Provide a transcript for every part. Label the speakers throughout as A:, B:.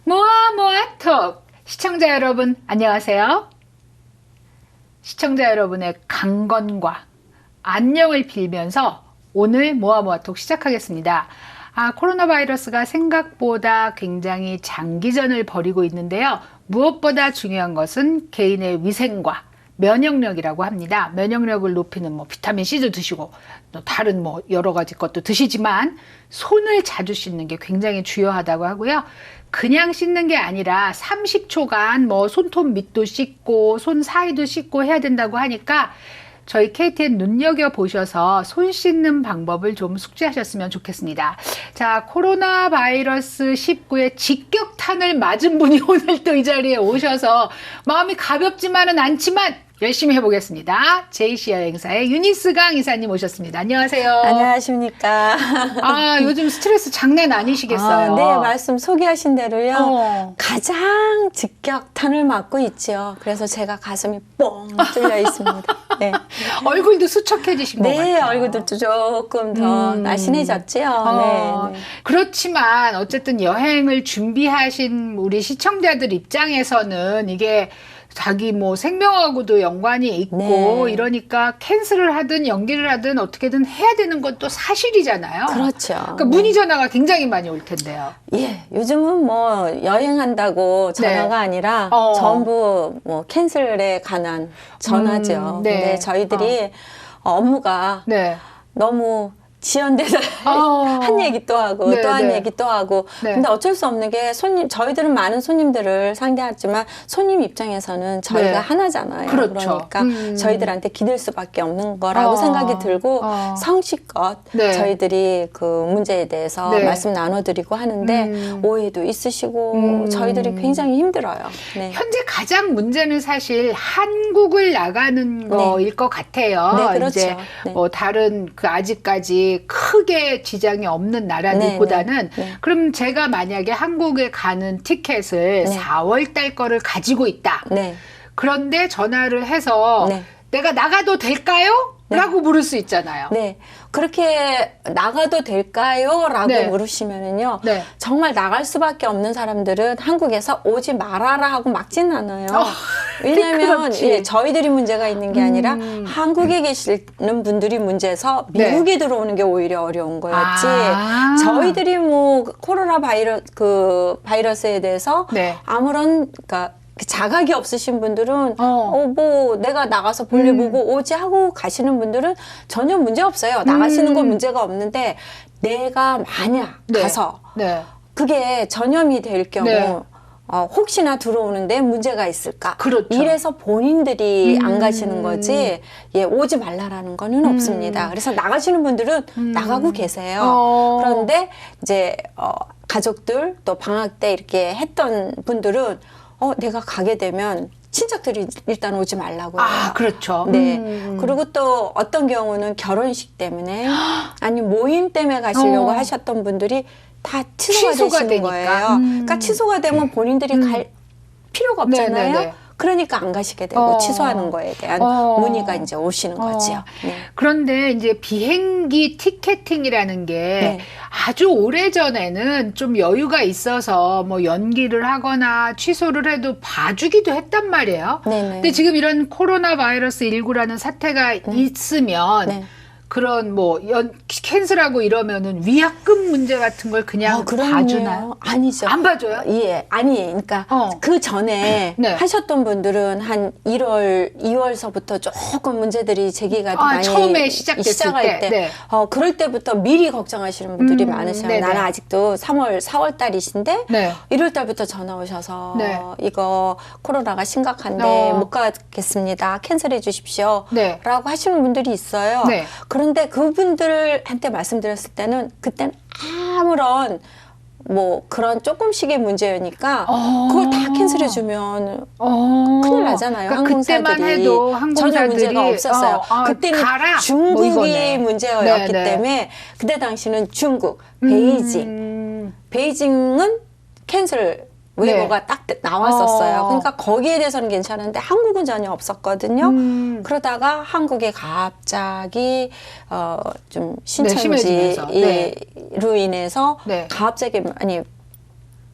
A: 모아모아톡 시청자 여러분 안녕하세요. 시청자 여러분의 강건과 안녕을 빌면서 오늘 모아모아톡 시작하겠습니다. 코로나 바이러스가 생각보다 굉장히 장기전을 벌이고 있는데요. 무엇보다 중요한 것은 개인의 위생과 면역력이라고 합니다. 면역력을 높이는 비타민C도 드시고 또 다른 여러 가지 것도 드시지만 손을 자주 씻는 게 굉장히 중요하다고 하고요. 그냥 씻는 게 아니라 30초간 손톱 밑도 씻고 손 사이도 씻고 해야 된다고 하니까 저희 KTN 눈여겨보셔서 손 씻는 방법을 좀 숙지하셨으면 좋겠습니다. 자, 코로나 바이러스 19의 직격탄을 맞은 분이 오늘 또 이 자리에 오셔서 마음이 가볍지만은 않지만 열심히 해보겠습니다. JC 여행사의 유니스강 이사님 오셨습니다. 안녕하세요.
B: 안녕하십니까.
A: 요즘 스트레스 장난 아니시겠어요?
B: 네, 말씀 소개하신 대로요. 가장 직격탄을 맞고 있죠. 그래서 제가 가슴이 뻥 뚫려 있습니다. 네.
A: 얼굴도 수척해지신 것 같아요.
B: 네, 얼굴도 조금 더 날씬해졌죠. 네.
A: 그렇지만 어쨌든 여행을 준비하신 우리 시청자들 입장에서는 이게 자기 생명하고도 연관이 있고
B: 네.
A: 이러니까 캔슬을 하든 연기를 하든 어떻게든 해야 되는 건 또 사실이잖아요.
B: 그렇죠.
A: 그러니까 문의 전화가 굉장히 많이 올 텐데요.
B: 예, 요즘은 여행한다고 전화가 아니라 전부 캔슬에 관한 전화죠.
A: 네.
B: 근데 저희들이 업무가 너무 지연돼서 한 얘기 또 하고 또 한 얘기 또 하고 근데 어쩔 수 없는 게 저희들은 많은 손님들을 상대하지만 손님 입장에서는 저희가 하나잖아요.
A: 그렇죠.
B: 그러니까 저희들한테 기댈 수밖에 없는 거라고 생각이 들고 성실껏 저희들이 그 문제에 대해서 말씀 나눠드리고 하는데 오해도 있으시고 저희들이 굉장히 힘들어요. 네.
A: 현재 가장 문제는 사실 한국을 나가는 거일 것 같아요.
B: 네, 그렇죠.
A: 이제 다른 아직까지 크게 지장이 없는 나라들보다는 그럼 제가 만약에 한국에 가는 티켓을 4월 달 거를 가지고 있다. 그런데 전화를 해서 내가 나가도 될까요? 라고 물을 수 있잖아요.
B: 네. 그렇게 나가도 될까요? 라고 물으시면은요. 정말 나갈 수밖에 없는 사람들은 한국에서 오지 말아라 하고 막진 않아요. 왜냐면 저희들이 문제가 있는 게 아니라 한국에 계시는 분들이 문제에서 미국에 들어오는 게 오히려 어려운 거였지. 저희들이 코로나 바이러스에 대해서 아무런 자각이 없으신 분들은 내가 나가서 볼일 보고 오지 하고 가시는 분들은 전혀 문제 없어요. 나가시는 건 문제가 없는데 내가 만약 가서 그게 전염이 될 경우 혹시나 들어오는데 문제가 있을까?
A: 그렇죠.
B: 이래서 본인들이 안 가시는 거지 오지 말라라는 거는 없습니다. 그래서 나가시는 분들은 나가고 계세요. 그런데 이제 가족들 또 방학 때 이렇게 했던 분들은 내가 가게 되면 친척들이 일단 오지 말라고 해요.
A: 그렇죠.
B: 네. 그리고 또 어떤 경우는 결혼식 때문에 아니 모임 때문에 가시려고 하셨던 분들이 다 취소가 되는 거예요. 그러니까 취소가 되면 본인들이 갈 필요가 없잖아요. 그러니까 안 가시게 되고 취소하는 거에 대한 문의가 이제 오시는 거지요.
A: 그런데 이제 비행기 티켓팅이라는 게 아주 오래전에는 좀 여유가 있어서 연기를 하거나 취소를 해도 봐주기도 했단 말이에요. 근데 지금 이런 코로나 바이러스 19라는 사태가 있으면 그런 캔슬하고 이러면은 위약금 문제 같은 걸 그냥 봐주나요?
B: 아니죠.
A: 안 봐줘요?
B: 예, 그러니까 그 전에 하셨던 분들은 한 1월, 2월서부터 조금 문제들이 제기가 많이
A: 처음에 시작할
B: 때, 그럴 때부터 미리 걱정하시는 분들이 많으세요. 나는 아직도 3월, 4월 달이신데 1월 달부터 전화 오셔서 이거 코로나가 심각한데 못 가겠습니다. 캔슬해 주십시오. 라고 하시는 분들이 있어요. 그런데 그분들한테 말씀드렸을 때는 그땐 아무런 그런 조금씩의 문제니까 그걸 다 캔슬해주면 큰일 나잖아요.
A: 그러니까 그때만 해도 항공사들이
B: 전혀 문제가 없었어요. 그때는 중국이 문제였기 때문에 그때 당시는 중국, 베이징은 캔슬 웨이버가 딱 나왔었어요. 그러니까 거기에 대해서는 괜찮은데 한국은 전혀 없었거든요. 그러다가 한국에 갑자기 좀 신천지로 인해서 갑자기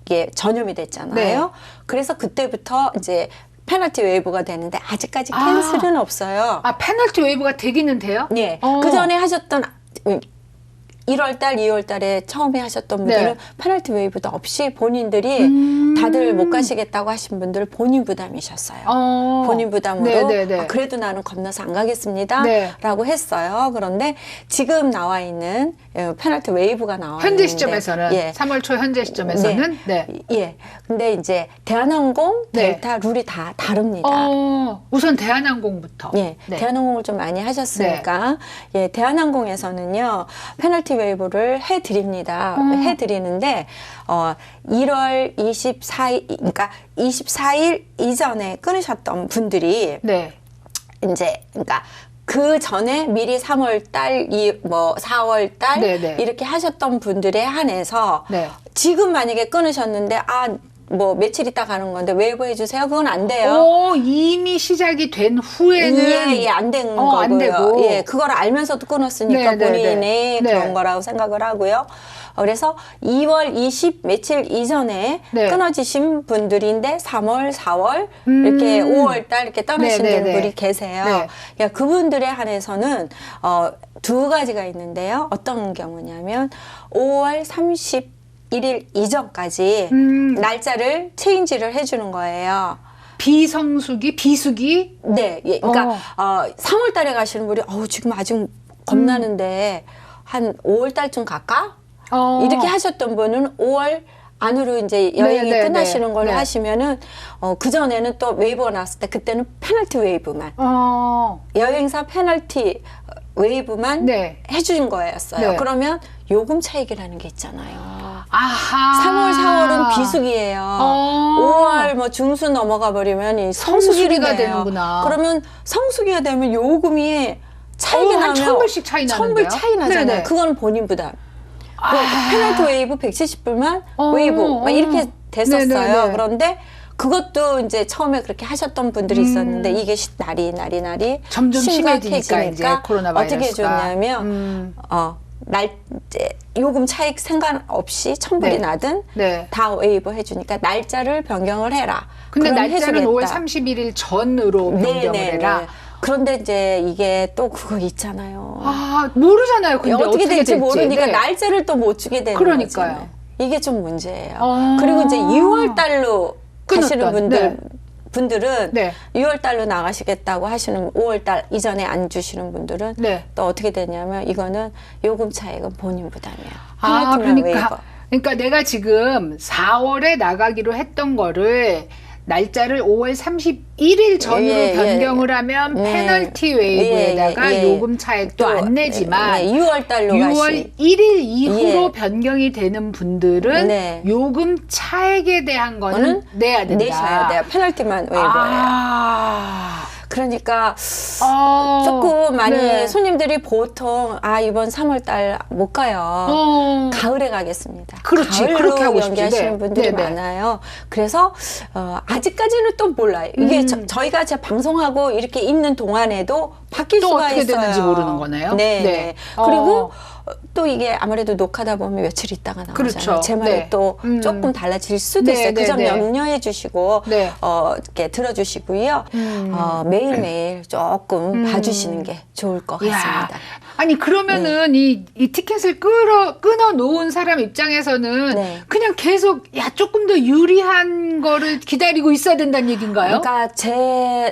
B: 이게 전염이 됐잖아요.
A: 네.
B: 그래서 그때부터 이제 페널티 웨이브가 되는데 아직까지 캔슬은 없어요.
A: 아, 페널티 웨이브가 되기는 돼요?
B: 네. 그 전에 하셨던 1월 달, 2월 달에 처음에 하셨던 분들은
A: 네.
B: 페널티 웨이브도 없이 본인들이 다들 못 가시겠다고 하신 분들 본인 부담이셨어요. 본인 부담으로 아, 그래도 나는 건너서 안 가겠습니다.
A: 네.
B: 라고 했어요. 그런데 지금 나와 있는 페널티 웨이브가 나와
A: 현재
B: 있는데
A: 시점에서는
B: 예.
A: 3월 초 현재 시점에서는
B: 네. 예. 근데 이제 대한항공,
A: 네.
B: 델타 룰이 다 다릅니다.
A: 우선 대한항공부터.
B: 예.
A: 네.
B: 대한항공을 좀 많이 하셨으니까 예, 대한항공에서는요. 페널티 웨이브를 해 드립니다. 해 드리는데 1월 24일 그러니까 24일 이전에 끊으셨던 분들이
A: 네.
B: 이제 그러니까 그 전에 미리 3월 달, 뭐 4월 달
A: 네네.
B: 이렇게 하셨던 분들에 한해서
A: 네.
B: 지금 만약에 끊으셨는데 뭐 며칠 있다 가는 건데 웨이브 해주세요. 그건 안 돼요.
A: 오, 이미 시작이 된 후에는
B: 예, 안 된 거고요.
A: 안 되고.
B: 예, 그걸 알면서도 끊었으니까
A: 네,
B: 본인의
A: 네.
B: 그런
A: 네.
B: 거라고 생각을 하고요. 그래서 2월 20 며칠 이전에
A: 네.
B: 끊어지신 분들인데 3월, 4월 이렇게 5월 달 이렇게 떠나신
A: 네, 네,
B: 분들이
A: 네.
B: 계세요.
A: 네.
B: 야, 그분들에 한해서는 두 가지가 있는데요. 어떤 경우냐면 5월 31일 이전까지 날짜를 체인지를 해주는 거예요.
A: 비수기?
B: 네, 예, 그러니까 3월 달에 가시는 분이 지금 아직 겁나는데 한 5월 달쯤 갈까? 이렇게 하셨던 분은 5월 안으로 이제 여행이
A: 네, 네,
B: 끝나시는
A: 네.
B: 걸로
A: 네.
B: 하시면은 그 전에는 또 웨이브가 나왔을 때 그때는 페널티 웨이브만 여행사 페널티 웨이브만
A: 네.
B: 해준 거였어요.
A: 네.
B: 그러면 요금 차익이라는 게 있잖아요.
A: 아하.
B: 3월, 4월은 비수기예요. 5월 뭐 중순 넘어가 버리면 이
A: 성수기가 되는구나.
B: 그러면 성수기가 되면 요금이 차이가
A: 한
B: 나면
A: 1,000불씩 차이 나는데요?
B: 1,000불 차이 나잖아요.
A: 네네.
B: 그건 본인 부담. 페널티 웨이브 170불만 웨이브 막 이렇게 됐었어요.
A: 네네네.
B: 그런데 그것도 이제 처음에 그렇게 하셨던 분들이 있었는데 이게 날이
A: 점점 심해지니까 이제
B: 심각해지니까
A: 코로나 바이러스가.
B: 어떻게 해줬냐면 이제 요금 차익 상관없이 1,000불이
A: 네.
B: 나든
A: 네.
B: 다 웨이브 해주니까 날짜를 변경을 해라.
A: 근데
B: 그럼
A: 날짜는
B: 해주겠다.
A: 5월 31일 전으로 변경을 해라.
B: 그런데 이제 이게 또 그거 있잖아요.
A: 모르잖아요. 근데
B: 어떻게 될지 모르니까
A: 네.
B: 날짜를 또 못 주게 되는
A: 그러니까요.
B: 거잖아요. 이게 좀 문제예요. 그리고 이제 6월 달로 가시는 분들은
A: 네.
B: 6월 달로 나가시겠다고 하시는 5월 달 이전에 안 주시는 분들은
A: 네.
B: 또 어떻게 되냐면 이거는 요금 차익은 본인 부담이에요.
A: 그러니까 내가 지금 4월에 나가기로 했던 거를 날짜를 5월 31일 전으로 변경을 하면 페널티 웨이브에다가 요금 차액도 안 내지만
B: 6월 달로
A: 6월 1일 이후로 변경이 되는 분들은 요금 차액에 대한 거는 내야 된다.
B: 내셔야 돼요. 페널티만 웨이브예요. 그러니까 조금 많이 손님들이 보통 이번 3월 달 못 가요. 가을에 가겠습니다.
A: 그렇지.
B: 가을로
A: 그렇게 하고
B: 연기하시는 분들이 많아요. 그래서 아직까지는 또 몰라요. 이게 저희가 방송하고 이렇게 있는 동안에도 바뀔
A: 또
B: 수가
A: 어떻게
B: 있어요.
A: 되는지 모르는 거네요.
B: 네. 그리고 또 이게 아무래도 녹화다 보면 며칠 있다가 나오잖아요.
A: 그렇죠.
B: 제 말이 또 조금 달라질 수도 있어요. 그 점 염려해 주시고 이렇게 들어주시고요. 매일매일 조금 봐주시는 게 좋을 것 같습니다.
A: 아니 그러면은 이 티켓을 끊어 놓은 사람 입장에서는 그냥 계속 조금 더 유리한 거를 기다리고 있어야 된다는 얘기인가요?
B: 그러니까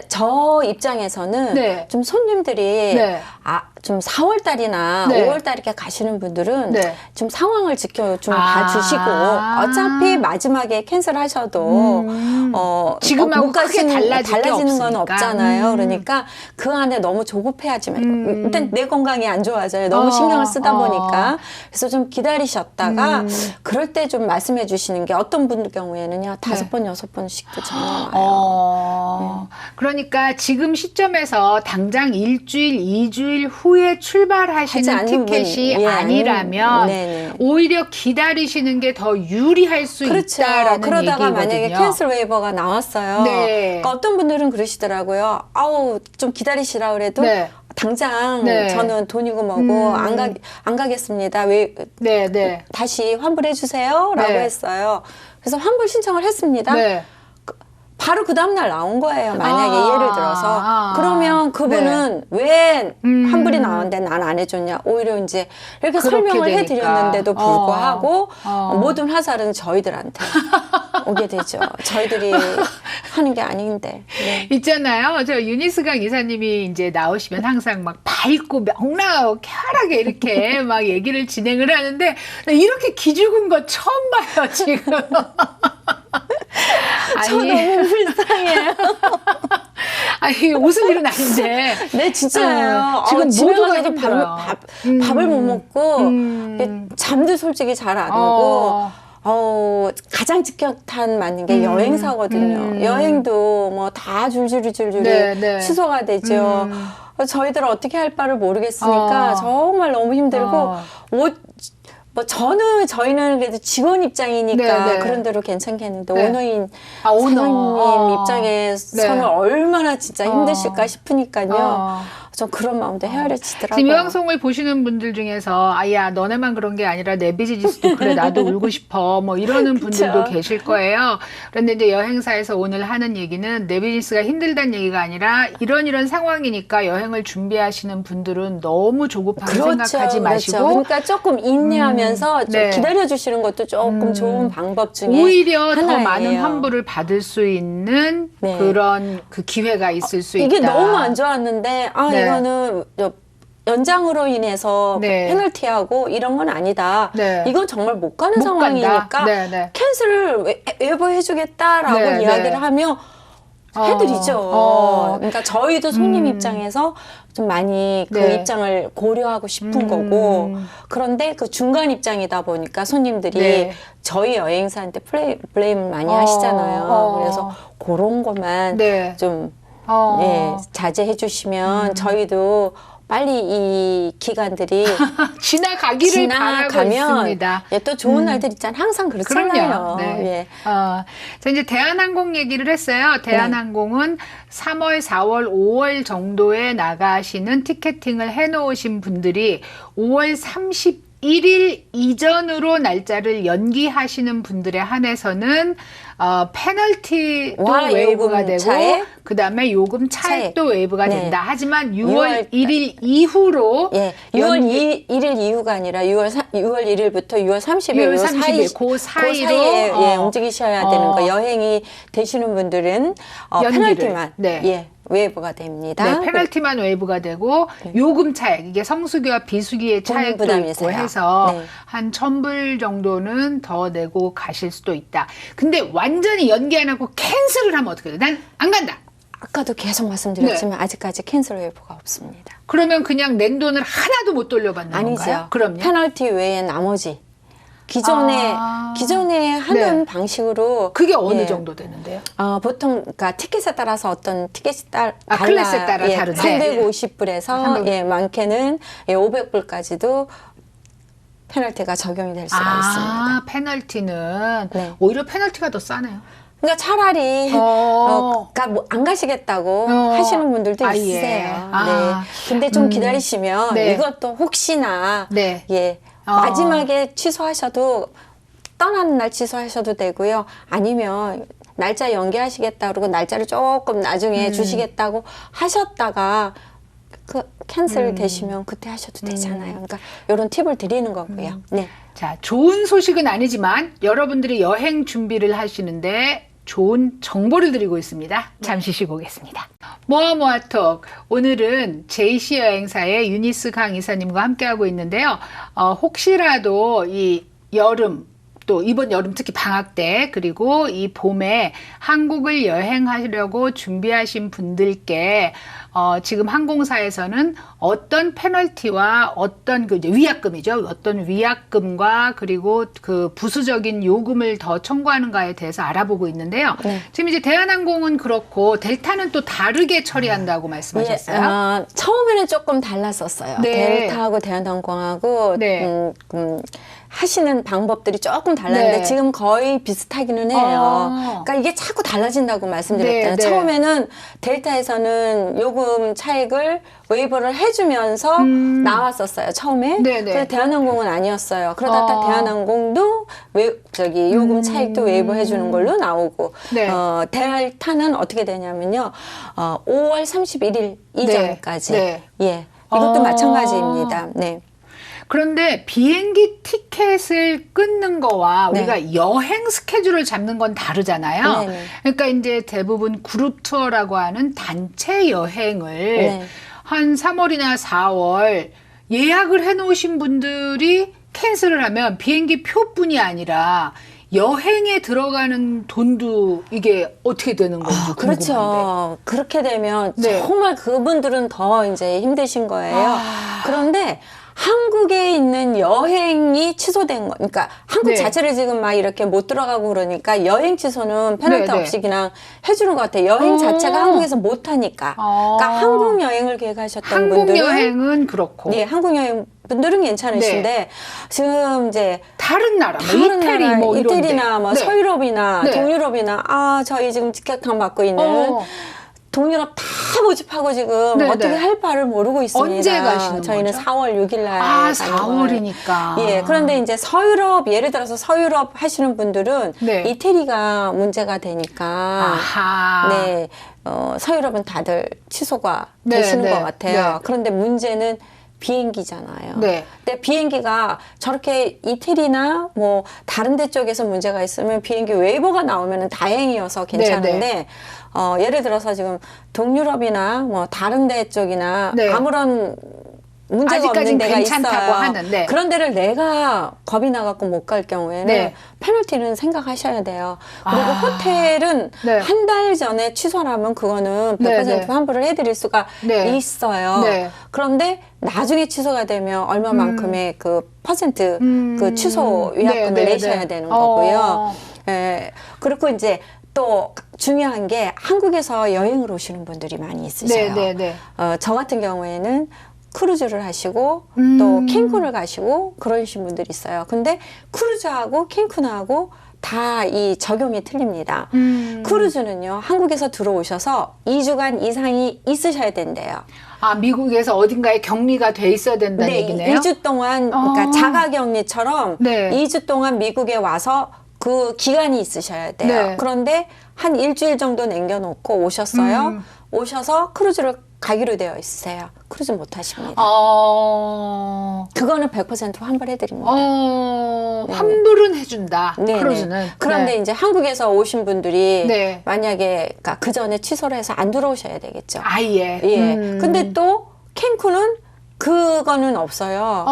B: 저 입장에서는 좀 손님들이 좀 4월 달이나 5월 달 이렇게 가시는 분들은 좀 상황을 지켜 좀 봐주시고 어차피 마지막에 캔슬하셔도
A: 지금하고 크게
B: 달라지는 건 없잖아요. 그러니까 그 안에 너무 조급해하지 말고 일단 내 건강이 안 좋아져요. 너무 신경을 쓰다 보니까 그래서 좀 기다리셨다가 그럴 때 좀 말씀해 주시는 게 어떤 분들 경우에는요 5번 6번씩도 전화 와요.
A: 그러니까 지금 시점에서 당장 일주일 2주일 후에 출발하시는 티켓이 아니라면 오히려 기다리시는 게 더 유리할 수 있다라는
B: 그러다가
A: 얘기거든요.
B: 만약에 캔슬 웨이버가 나왔어요. 그러니까 어떤 분들은 그러시더라고요. 좀 기다리시라 그래도 당장 저는 돈이고 뭐고 안 가겠습니다. 다시 환불해 주세요. 라고 했어요. 그래서 환불 신청을 했습니다.
A: 네.
B: 바로 그 다음날 나온 거예요. 만약에 예를 들어서. 그러면 그분은 왜 환불이 나왔는데 난 안 해줬냐. 오히려 이제 이렇게 설명을
A: 되니까.
B: 해드렸는데도 불구하고 모든 화살은 저희들한테 오게 되죠. 저희들이 하는 게 아닌데. 네.
A: 있잖아요. 저 유니스강 이사님이 이제 나오시면 항상 막 밝고 명랑하고 쾌활하게 이렇게 막 얘기를 진행을 하는데 나 이렇게 기죽은 거 처음 봐요, 지금.
B: 저 너무 불쌍해요.
A: 아니, 웃을 일은 아닌데.
B: 네, 진짜예요.
A: 지금
B: 집에
A: 모두가
B: 가서도
A: 힘들어요.
B: 밥을 못 먹고, 잠도 솔직히 잘 안 오고, 가장 직격탄 맞는 게 여행사거든요. 여행도 뭐 다 줄줄이
A: 네, 네.
B: 취소가 되죠. 저희들은 어떻게 할 바를 모르겠으니까 정말 너무 힘들고, 저희는 그래도 직원 입장이니까
A: 네, 네.
B: 그런 대로 괜찮겠는데,
A: 네.
B: 오너인
A: 오너.
B: 사장님 입장에서는
A: 네.
B: 얼마나 진짜 힘드실까 싶으니까요. 전 그런 마음도 헤아려지더라고요.
A: 지금 이 방송을 보시는 분들 중에서 아야 너네만 그런 게 아니라 내 비즈니스도 그래 나도 울고 싶어 뭐 이러는 분들도 계실 거예요. 그런데 이제 여행사에서 오늘 하는 얘기는 내 비즈니스가 힘들다는 얘기가 아니라 이런 상황이니까 여행을 준비하시는 분들은 너무 조급하게 생각하지 마시고
B: 그러니까 조금 인내하면서 좀
A: 네.
B: 기다려주시는 것도 조금 좋은 방법 중에
A: 오히려
B: 하나예요.
A: 더 많은 환불을 받을 수 있는
B: 네.
A: 그런 그 기회가 있을 수 있다.
B: 이게 너무 안 좋았는데
A: 네.
B: 이거는 연장으로 인해서
A: 네.
B: 페널티하고 이런 건 아니다.
A: 네.
B: 이건 정말 못 가는
A: 못
B: 상황이니까
A: 간다. 네, 네.
B: 캔슬을 외부해주겠다라고
A: 네,
B: 이야기를
A: 네.
B: 하면 해드리죠. 그러니까 저희도 손님 입장에서 좀 많이 그
A: 네.
B: 입장을 고려하고 싶은 거고, 그런데 그 중간 입장이다 보니까 손님들이
A: 네.
B: 저희 여행사한테 블레임을 많이 하시잖아요. 그래서 그런 것만
A: 네.
B: 좀 자제해 주시면 저희도 빨리 이 기간들이
A: 지나가기를 바라고 있습니다.
B: 또 좋은 날들 있잖아요. 항상 그렇잖아요.
A: 그럼요. 네.
B: 예.
A: 자, 이제 대한항공 얘기를 했어요. 대한항공은 3월, 4월, 5월 정도에 나가시는 티켓팅을 해놓으신 분들이 5월 31일 이전으로 날짜를 연기하시는 분들에 한해서는 페널티도 웨이브가 되고 그 다음에 요금 차액도 웨이브가 된다. 하지만 6월 1일 이후로
B: 6월 1일 이후가 아니라 6월 1일부터 6월 30일,
A: 30일 그 사이에
B: 움직이셔야 되는 거. 여행이 되시는 분들은 페널티만 웨이브가 됩니다.
A: 네, 페널티만 웨이브가 되고 요금 차액, 이게 성수기와 비수기의 차액도 있고 해서 한 1,000불 정도는 더 내고 가실 수도 있다. 근데 완전히 연기 안 하고 캔슬을 하면 어떻게 돼? 난 안 간다.
B: 아까도 계속 말씀드렸지만 아직까지 캔슬 웨이브가 없습니다.
A: 그러면 그냥 낸 돈을 하나도 못 돌려받는 건가요? 그럼요.
B: 페널티 외에 나머지 기존에 하는 방식으로
A: 그게 어느 정도 되는데요?
B: 보통 그러니까 티켓에 따라서 어떤 티켓이
A: 클래스에 따라 다른데
B: 350불에서 많게는 500불까지도 페널티가 적용이 될 수가 있습니다.
A: 페널티는 오히려 페널티가 더 싸네요.
B: 그러니까 차라리 안 가시겠다고 하시는 분들도 있으세요. 근데 좀 기다리시면 이것도 혹시나 마지막에 취소하셔도 떠나는 날 취소하셔도 되고요. 아니면 날짜 연기하시겠다 그러고 날짜를 조금 나중에 주시겠다고 하셨다가 캔슬 되시면 그때 하셔도 되잖아요. 그러니까 이런 팁을 드리는 거고요. 네.
A: 자, 좋은 소식은 아니지만 여러분들이 여행 준비를 하시는데 좋은 정보를 드리고 있습니다. 잠시 쉬고 오겠습니다. 모아모아톡, 오늘은 JC 여행사의 유니스 강 이사님과 함께하고 있는데요. 혹시라도 이 여름, 또 이번 여름 특히 방학 때 그리고 이 봄에 한국을 여행하려고 준비하신 분들께 지금 항공사에서는 어떤 페널티와 어떤 그 위약금이죠. 어떤 위약금과 그리고 그 부수적인 요금을 더 청구하는가에 대해서 알아보고 있는데요. 지금 이제 대한항공은 그렇고 델타는 또 다르게 처리한다고 말씀하셨어요.
B: 처음에는 조금 달랐었어요. 델타하고 대한항공하고 하시는 방법들이 조금 달랐는데
A: 네.
B: 지금 거의 비슷하기는 해요. 그러니까 이게 자꾸 달라진다고 말씀드렸잖아요.
A: 네, 네.
B: 처음에는 델타에서는 요금 차익을 웨이버를 해주면서 나왔었어요. 처음에.
A: 네, 네.
B: 그런데 대한항공은 아니었어요. 그러다가 대한항공도 요금 차익도 웨이버 해주는 걸로 나오고
A: 네.
B: 델타는 어떻게 되냐면요. 5월 31일 이전까지.
A: 네.
B: 예. 이것도 마찬가지입니다. 네.
A: 그런데 비행기 티켓을 끊는 거와
B: 네.
A: 우리가 여행 스케줄을 잡는 건 다르잖아요.
B: 네, 네.
A: 그러니까 이제 대부분 그룹 투어라고 하는 단체 여행을
B: 네.
A: 한 3월이나 4월 예약을 해놓으신 분들이 캔슬을 하면 비행기 표뿐이 아니라 여행에 들어가는 돈도 이게 어떻게 되는 건지 궁금한데.
B: 그렇죠. 그렇게 되면
A: 네.
B: 정말 그분들은 더 이제 힘드신 거예요. 그런데 한국에 있는 여행이 취소된 거, 그러니까 한국
A: 네.
B: 자체를 지금 막 이렇게 못 들어가고 그러니까 여행 취소는 페널티
A: 네, 네.
B: 없이 그냥 해주는 것 같아요. 여행 자체가 한국에서 못 하니까. 그러니까 한국 여행을 계획하셨던
A: 한국
B: 분들은
A: 여행은 그렇고.
B: 네, 한국 여행 분들은 괜찮으신데
A: 네.
B: 지금 이제
A: 다른 나라, 뭐
B: 다른
A: 이태리
B: 나라,
A: 뭐 이런
B: 이태리나 뭐 서유럽이나
A: 네.
B: 동유럽이나 저희 지금 직격탄 맞고 있는 동유럽 다 모집하고 지금
A: 네네.
B: 어떻게 할 바를 모르고 있습니다.
A: 언제 가시는
B: 저희는
A: 거죠?
B: 4월 6일 날.
A: 아,
B: 가는
A: 4월이니까.
B: 거예요. 예. 그런데 이제 서유럽, 예를 들어서 서유럽 하시는 분들은
A: 네.
B: 이태리가 문제가 되니까.
A: 아하.
B: 네. 서유럽은 다들 취소가
A: 네,
B: 되시는
A: 네,
B: 것 같아요.
A: 네.
B: 그런데 문제는 비행기잖아요.
A: 네.
B: 근데 비행기가 저렇게 이태리나 뭐 다른 데 쪽에서 문제가 있으면 비행기 웨이버가 나오면 다행이어서 괜찮은데
A: 네,
B: 예를 들어서 지금 동유럽이나 뭐 다른 데 쪽이나
A: 네.
B: 아무런 문제가
A: 아직까진
B: 없는 데가
A: 괜찮다고
B: 있어요.
A: 하는, 네.
B: 그런 데를 내가 겁이 나갖고 못 갈 경우에는
A: 네.
B: 페널티는 생각하셔야 돼요. 그리고
A: 아.
B: 호텔은
A: 네.
B: 한 달 전에 취소하면 그거는 100%
A: 네, 네.
B: 환불을 해드릴 수가
A: 네.
B: 있어요.
A: 네.
B: 그런데 나중에 취소가 되면 얼마만큼의 그 퍼센트 그 취소 위약금을
A: 네, 네,
B: 내셔야
A: 네.
B: 되는 거고요. 예. 그리고 이제 또 중요한 게 한국에서 여행을 오시는 분들이 많이 있으세요.
A: 네, 네, 네.
B: 저 같은 경우에는 크루즈를 하시고 또 캔쿤을 가시고 그러신 분들이 있어요. 근데 크루즈하고 캔쿤하고 다 이 적용이 틀립니다. 크루즈는요, 한국에서 들어오셔서 2주간 이상이 있으셔야 된대요.
A: 아, 미국에서 어딘가에 격리가 돼 있어야 된다는
B: 네,
A: 얘기네요.
B: 2주 동안, 그러니까 자가격리처럼
A: 네.
B: 2주 동안 미국에 와서 그 기간이 있으셔야 돼요.
A: 네.
B: 그런데 한 일주일 정도 남겨놓고 오셨어요. 오셔서 크루즈를 가기로 되어 있으세요. 크루즈 못 하십니다. 그거는 100% 환불해드립니다. 네.
A: 환불은 해준다.
B: 네,
A: 크루즈는.
B: 네. 그런데
A: 네.
B: 이제 한국에서 오신 분들이
A: 네.
B: 만약에 그러니까 그 전에 취소를 해서 안 들어오셔야 되겠죠.
A: 아예.
B: 예. 근데 또 캔쿤은 그거는 없어요.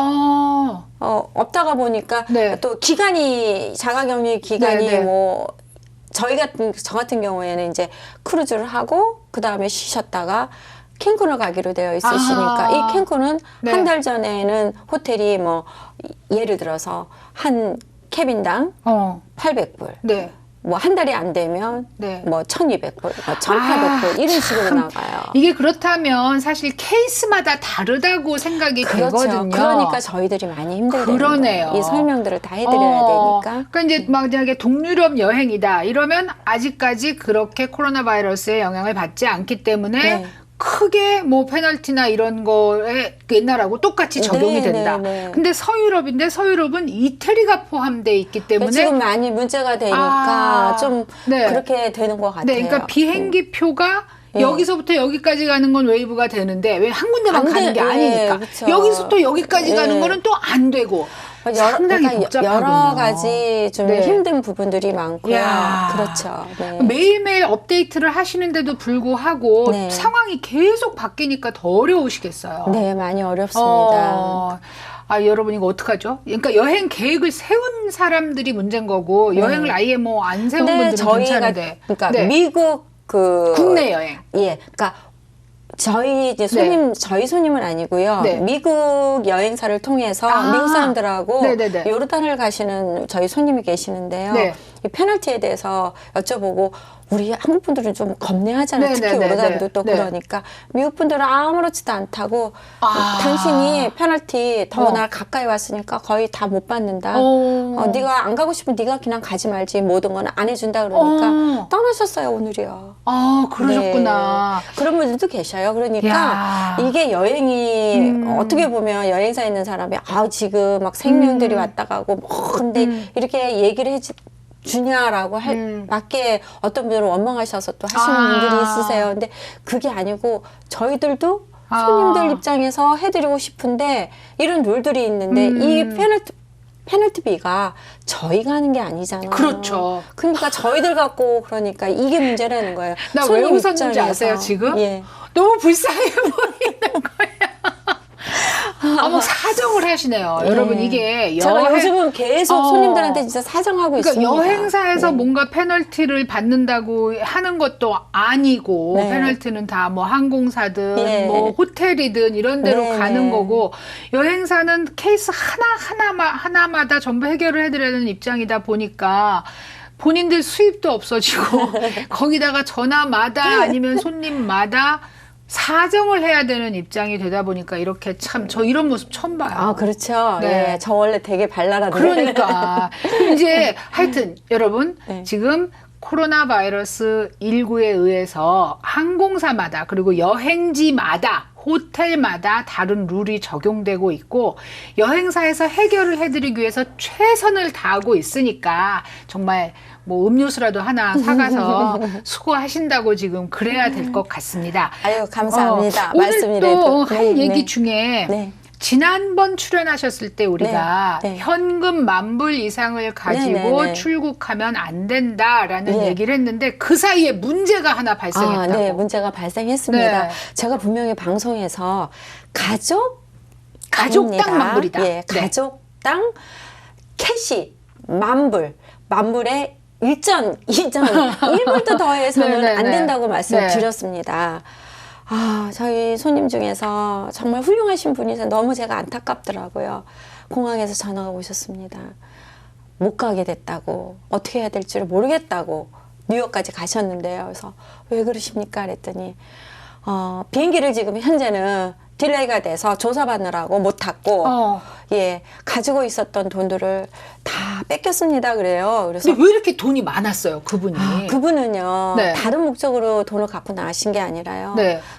B: 없다가 보니까
A: 네.
B: 또 기간이 자가격리 기간이
A: 네, 네.
B: 뭐 저 같은 경우에는 이제 크루즈를 하고 그 다음에 쉬셨다가 캔쿤을 가기로 되어 있으시니까 이 캔쿤은
A: 네.
B: 한 달 전에는 호텔이 뭐 예를 들어서 한 캐빈당 800불.
A: 네.
B: 뭐 한 달이 안 되면
A: 네.
B: 뭐 1,200불, 1,800불 이런 식으로 나가요.
A: 이게 그렇다면 사실 케이스마다 다르다고 생각이
B: 그렇죠.
A: 되거든요.
B: 그러니까 저희들이 많이 힘들어요.
A: 그러네요.
B: 이 설명들을 다 해드려야 되니까.
A: 그러니까 이제 만약에 동유럽 여행이다 이러면 아직까지 그렇게 코로나 바이러스의 영향을 받지 않기 때문에
B: 네.
A: 크게 뭐 페널티나 이런 거에 옛날하고 똑같이 적용이
B: 네,
A: 된다.
B: 네, 네.
A: 근데 서유럽인데 서유럽은 이태리가 포함되어 있기 때문에
B: 지금 많이 문제가 되니까 좀
A: 네.
B: 그렇게 되는 것 같아요.
A: 네, 그러니까 비행기 표가 여기서부터 여기까지 가는 건 웨이브가 되는데 왜 한 군데만
B: 안
A: 가는 게
B: 돼,
A: 아니니까
B: 그쵸.
A: 여기서부터 여기까지 가는 거는 또 안 되고 상당히
B: 그러니까
A: 복잡하군요.
B: 여러 가지 좀
A: 네.
B: 힘든 부분들이 많고요.
A: 야.
B: 그렇죠. 네.
A: 매일매일 업데이트를 하시는데도 불구하고
B: 네.
A: 상황이 계속 바뀌니까 더 어려우시겠어요.
B: 네, 많이 어렵습니다.
A: 여러분 이거 어떡하죠? 그러니까 여행 계획을 세운 사람들이 문제인 거고 여행을 아예 뭐 안 세운 분들은 괜찮은데.
B: 그러니까
A: 네.
B: 미국
A: 국내 여행.
B: 예, 그러니까 저희 이제 저희 손님은 아니고요.
A: 네.
B: 미국 여행사를 통해서 미국 사람들하고
A: 네네네.
B: 요르단을 가시는 저희 손님이 계시는데요.
A: 네.
B: 이 페널티에 대해서 여쭤보고 우리 한국 분들은 좀 겁내하잖아요. 특히 여자분들 또 그러니까 미국 분들은 아무렇지도 않다고 당신이 페널티 더구나 가까이 왔으니까 거의 다 못 받는다. 네가 안 가고 싶으면 네가 그냥 가지 말지 모든 건 안 해준다 그러니까 떠나셨어요 오늘이요.
A: 그러셨구나.
B: 네. 그런 분들도 계셔요. 그러니까 이게 여행이 어떻게 보면 여행사에 있는 사람이 지금 막 생명들이 왔다 가고 근데 이렇게 얘기를 주냐라고 맞게 어떤 분들은 원망하셔서 또 하시는 분들이 있으세요. 근데 그게 아니고 저희들도 손님들 입장에서 해드리고 싶은데 이런 룰들이 있는데 이 페널티비가 저희가 하는 게 아니잖아요.
A: 그렇죠.
B: 그러니까 저희들 갖고 그러니까 이게 문제라는 거예요.
A: 나 왜 웃었는지 아세요 지금?
B: 예.
A: 너무 불쌍해 보이는 거야. 뭐 사정을 하시네요. 여러분 이게
B: 제가 요즘은 계속 손님들한테 진짜 사정하고 있습니다.
A: 여행사에서 뭔가 페널티를 받는다고 하는 것도 아니고 페널티는 다 뭐 항공사든 뭐 호텔이든 이런 데로 가는 거고 여행사는 케이스 하나마다 전부 해결을 해드려야 되는 입장이다 보니까 본인들 수입도 없어지고 거기다가 전화마다 아니면 손님마다 사정을 해야 되는 입장이 되다 보니까 이렇게 참 저 이런 모습 처음 봐요.
B: 그렇죠. 네. 저 원래 되게 발랄하던데.
A: 그러니까 이제 하여튼 여러분 지금 코로나 바이러스 19에 의해서 항공사마다 그리고 여행지마다 호텔마다 다른 룰이 적용되고 있고 여행사에서 해결을 해드리기 위해서 최선을 다하고 있으니까 정말 뭐 음료수라도 하나 사가서 수고하신다고 지금 그래야 될 것 같습니다.
B: 아유 감사합니다.
A: 오늘 또 할 얘기 중에 지난번 출연하셨을 때 우리가 현금 10,000불 이상을 가지고 출국하면 안 된다라는 얘기를 했는데 그 사이에 문제가 하나 발생했다고.
B: 네, 문제가 발생했습니다. 제가 분명히 방송에서 가족당
A: 10,000불이다.
B: 예, 가족당 캐시 10,000불, 10,000불에 1불도 더해서는 안 된다고 말씀드렸습니다. 저희 손님 중에서 정말 훌륭하신 분이서 너무 제가 안타깝더라고요. 공항에서 전화가 오셨습니다. 못 가게 됐다고, 어떻게 해야 될지를 모르겠다고 뉴욕까지 가셨는데요. 그래서 왜 그러십니까? 그랬더니 비행기를 지금 현재는 딜레이가 돼서 조사받느라고 못 탔고 가지고 있었던 돈들을 다 뺏겼습니다. 그래요. 그래서
A: 근데 왜 이렇게 돈이 많았어요, 그분이?
B: 그분은요. 다른 목적으로 돈을 갖고 나가신 게 아니라요.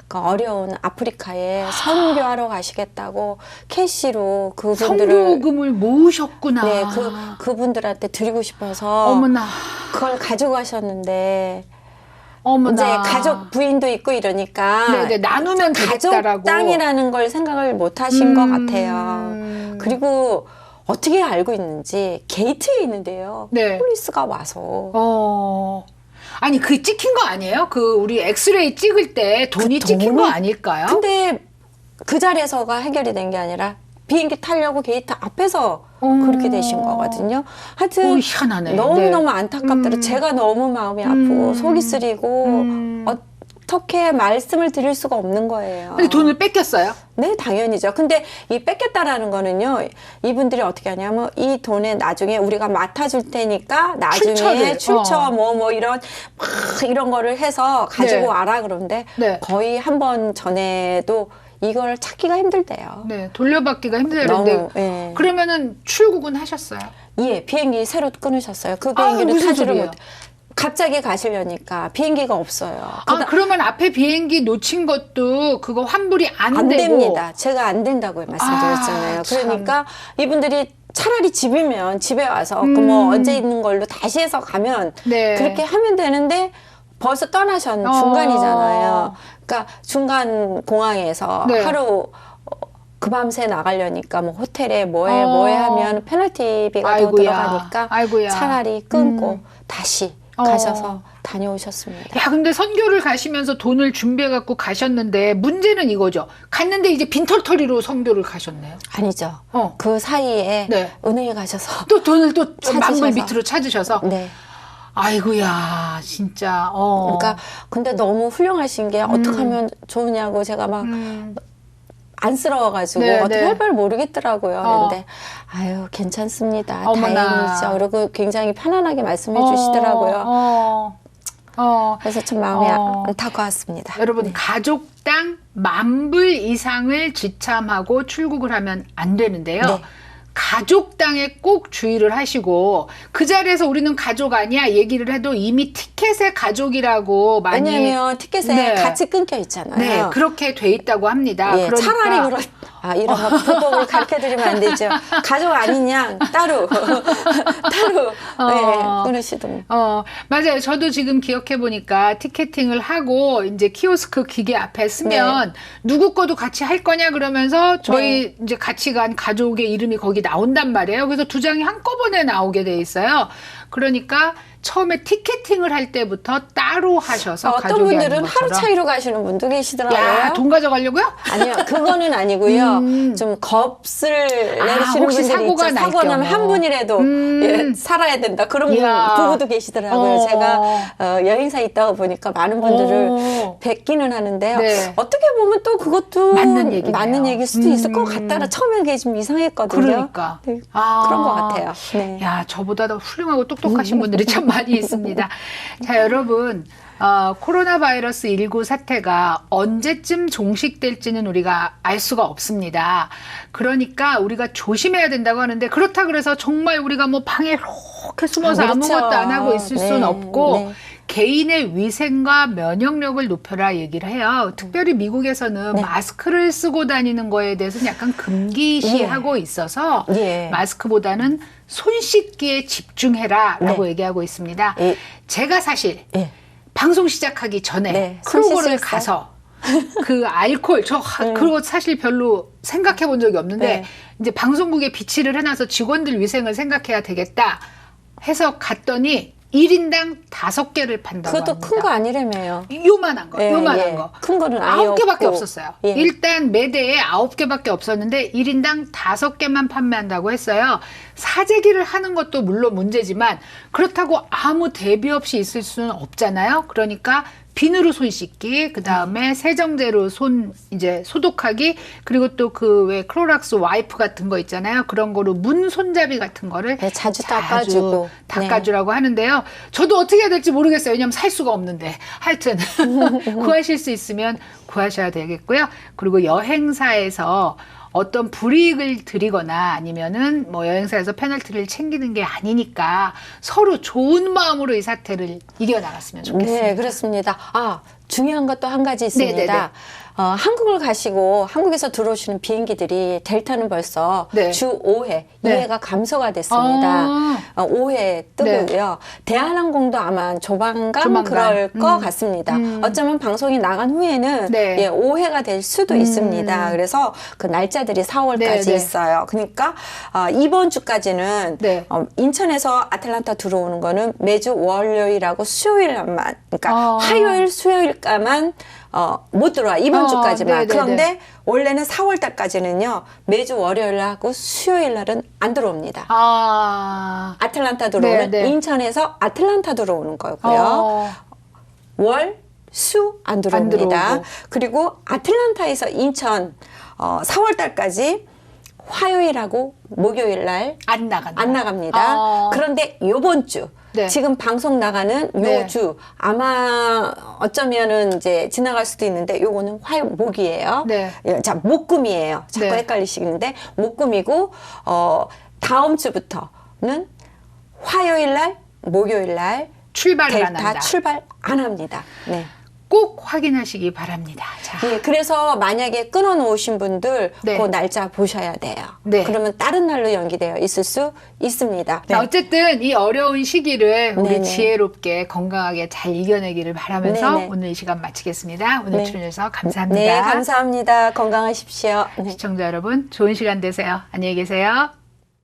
B: 그 어려운 아프리카에 선교하러 가시겠다고 캐시로 그분들을
A: 선교금을 모으셨구나.
B: 네, 그분들한테 드리고 싶어서
A: 어머나.
B: 그걸 가지고 가셨는데
A: 어머나.
B: 이제 가족 부인도 있고 이러니까
A: 나누면 되겠다라고.
B: 가족 땅이라는 걸 생각을 못 하신 것 같아요. 그리고 어떻게 알고 있는지 게이트에 있는데요. 폴리스가 와서
A: 아니 그 찍힌 거 아니에요? 그 우리 엑스레이 찍을 때 돈이 찍힌 거 아닐까요?
B: 근데 그 자리에서가 해결이 된 게 아니라 비행기 타려고 게이트 앞에서 그렇게 되신 거거든요. 하여튼
A: 희한하네.
B: 너무너무 안타깝더라고요. 제가 너무 마음이 아프고 속이 쓰리고 어떻게 말씀을 드릴 수가 없는 거예요.
A: 근데 돈을 뺏겼어요?
B: 네, 당연히죠. 근데 이 뺏겼다라는 거는요, 이분들이 어떻게 하냐면 이 돈에 나중에 우리가 맡아줄 테니까 나중에 출처 뭐 이런 거를 해서 가지고 와라 그러는데 거의 한 번 전에도 이걸 찾기가 힘들대요.
A: 돌려받기가 힘들는데 그러면은 출국은 하셨어요?
B: 예, 비행기 새로 끊으셨어요. 그 비행기를 타지를 못. 갑자기 가시려니까 비행기가 없어요.
A: 그러면 앞에 비행기 놓친 것도 그거 환불이 안 되고?
B: 됩니다. 제가 안 된다고 말씀드렸잖아요. 그러니까 이분들이 차라리 집이면 집에 와서 뭐 언제 있는 걸로 다시 해서 가면 그렇게 하면 되는데 벌써 떠나셨는 중간이잖아요. 그러니까 중간 공항에서 하루 그 밤새 나가려니까 뭐 호텔에 뭐해 하면 페널티비가 더 들어가니까 차라리 끊고 다시 가셔서 다녀오셨습니다.
A: 야, 근데 선교를 가시면서 돈을 준비해갖고 가셨는데 문제는 이거죠. 갔는데 이제 빈털터리로 선교를 가셨네요.
B: 아니죠. 그 사이에 은행에 가셔서
A: 또 돈을 또 10,000불 밑으로 찾으셔서 아이고야, 진짜.
B: 그러니까 근데 너무 훌륭하신 게 어떻게 하면 좋으냐고 제가 막 안쓰러워가지고
A: 네,
B: 어떻게
A: 네.
B: 할 바를 모르겠더라고요. 그런데 아유 괜찮습니다.
A: 어머나.
B: 다행이죠. 그리고 굉장히 편안하게 말씀해 주시더라고요. 그래서 참 마음이 안타까웠습니다.
A: 여러분
B: 네.
A: 가족당 10,000불 이상을 지참하고 출국을 하면 안 되는데요.
B: 네.
A: 가족당에 꼭 주의를 하시고 그 자리에서 우리는 가족 아니야 얘기를 해도 이미 티켓의 가족이라고 많이
B: 왜냐하면 티켓에
A: 네.
B: 같이 끊겨 있잖아요.
A: 네, 그렇게 돼 있다고 합니다.
B: 예,
A: 그러니까
B: 차라리 이런 거 불법을 가르쳐드리면 안 되죠. 가족 아닌 양 따로 네, 끊으시던데.
A: 맞아요. 저도 지금 기억해 보니까 티켓팅을 하고 이제 키오스크 기계 앞에 쓰면 누구 거도 같이 할 거냐 그러면서 저희 이제 같이 간 가족의 이름이 거기 나온단 말이에요. 그래서 두 장이 한꺼번에 나오게 돼 있어요. 그러니까 처음에 티켓팅을 할 때부터 따로 하셔서
B: 어떤
A: 가족이
B: 분들은
A: 하는
B: 하루
A: 것처럼.
B: 차이로 가시는 분도 계시더라고요.
A: 야, 돈 가져가려고요?
B: 아니요, 그거는 아니고요. 좀 겁을 내시는
A: 혹시
B: 분들이
A: 사고가
B: 있죠.
A: 날
B: 사고 나면
A: 경우.
B: 한 분이라도 예, 살아야 된다. 그런
A: 이야.
B: 부부도 계시더라고요. 제가 여행사 있다가 보니까 많은 분들을 뵙기는 하는데요.
A: 네.
B: 어떻게 보면 또 그것도
A: 맞는 얘기네요.
B: 맞는 얘기일 수도 있을 것 같다라 처음에 그게 좀 이상했거든요.
A: 그러니까.
B: 네, 그런 것 같아요. 네.
A: 야, 저보다 더 훌륭하고 똑똑하신 분들이 참 많이 있습니다. 자, 여러분. 코로나 바이러스 19 사태가 언제쯤 종식될지는 우리가 알 수가 없습니다. 그러니까 우리가 조심해야 된다고 하는데 그렇다 그래서 정말 우리가 뭐 방에 이렇게 숨어서
B: 그렇죠.
A: 아무것도 안 하고 있을
B: 네,
A: 수는 없고
B: 네.
A: 개인의 위생과 면역력을 높여라 얘기를 해요. 특별히 미국에서는 마스크를 쓰고 다니는 거에 대해서는 약간 금기시하고 있어서 마스크보다는 손 씻기에 집중해라라고 얘기하고 있습니다. 제가 사실 방송 시작하기 전에 크로거를 가서 그 알코올 그거 사실 별로 생각해 본 적이 없는데 이제 방송국에 비치를 해놔서 직원들 위생을 생각해야 되겠다 해서 갔더니 1인당 5개를 판다고
B: 그것도
A: 합니다.
B: 큰 거 아니라며요.
A: 요만한 거, 요만한 거.
B: 큰 거는 아예
A: 9개밖에
B: 없고.
A: 없었어요. 일단 매대에 9개밖에 없었는데 1인당 5개만 판매한다고 했어요. 사재기를 하는 것도 물론 문제지만 그렇다고 아무 대비 없이 있을 수는 없잖아요. 그러니까 비누로 손 씻기, 그 다음에 세정제로 손 이제 소독하기, 그리고 또 그 왜 클로락스 와이프 같은 거 있잖아요. 그런 거로 문 손잡이 같은 거를
B: 자주 닦아주고
A: 닦아주라고 하는데요. 저도 어떻게 해야 될지 모르겠어요. 왜냐면 살 수가 없는데. 하여튼 구하실 수 있으면 구하셔야 되겠고요. 그리고 여행사에서 어떤 불이익을 드리거나 아니면은 뭐 여행사에서 페널티를 챙기는 게 아니니까 서로 좋은 마음으로 이 사태를 이겨나갔으면 좋겠습니다.
B: 네, 그렇습니다. 중요한 것도 한 가지 있습니다.
A: 네네네.
B: 한국을 가시고 한국에서 들어오시는 비행기들이 델타는 벌써 주 5회, 2회가 감소가 됐습니다. 5회 뜨고요. 대한항공도 아마 조만간 그럴 것 같습니다. 어쩌면 방송이 나간 후에는 5회가 될 수도 있습니다. 그래서 그 날짜들이 4월까지 있어요. 그러니까 이번 주까지는 인천에서 아틀란타 들어오는 거는 매주 월요일하고 수요일만, 그러니까 화요일, 수요일까만 못 들어와. 이번 주까지만. 그런데 원래는 4월 달까지는요. 매주 월요일하고 수요일 날은 안 들어옵니다. 아틀란타 들어오는 인천에서 아틀란타 들어오는 거고요. 월, 수 안 들어옵니다. 그리고 아틀란타에서 인천 4월 달까지 화요일하고 목요일 날 안 나갑니다. 그런데 요번 주 지금 방송 나가는 요 주 아마 어쩌면은 이제 지나갈 수도 있는데 요거는 목이에요. 자, 목금이에요. 자꾸 헷갈리시는데 목금이고 다음 주부터는 화요일 날, 목요일 날
A: 출발을 안 한다.
B: 출발 안 합니다. 네.
A: 꼭 확인하시기 바랍니다. 자.
B: 그래서 만약에 끊어놓으신 분들 그 날짜 보셔야 돼요. 그러면 다른 날로 연기되어 있을 수 있습니다.
A: 자, 어쨌든 이 어려운 시기를 우리 지혜롭게 건강하게 잘 이겨내기를 바라면서 오늘 이 시간 마치겠습니다. 오늘 출연해주셔서 감사합니다.
B: 네, 감사합니다. 건강하십시오.
A: 시청자 여러분, 좋은 시간 되세요. 안녕히 계세요.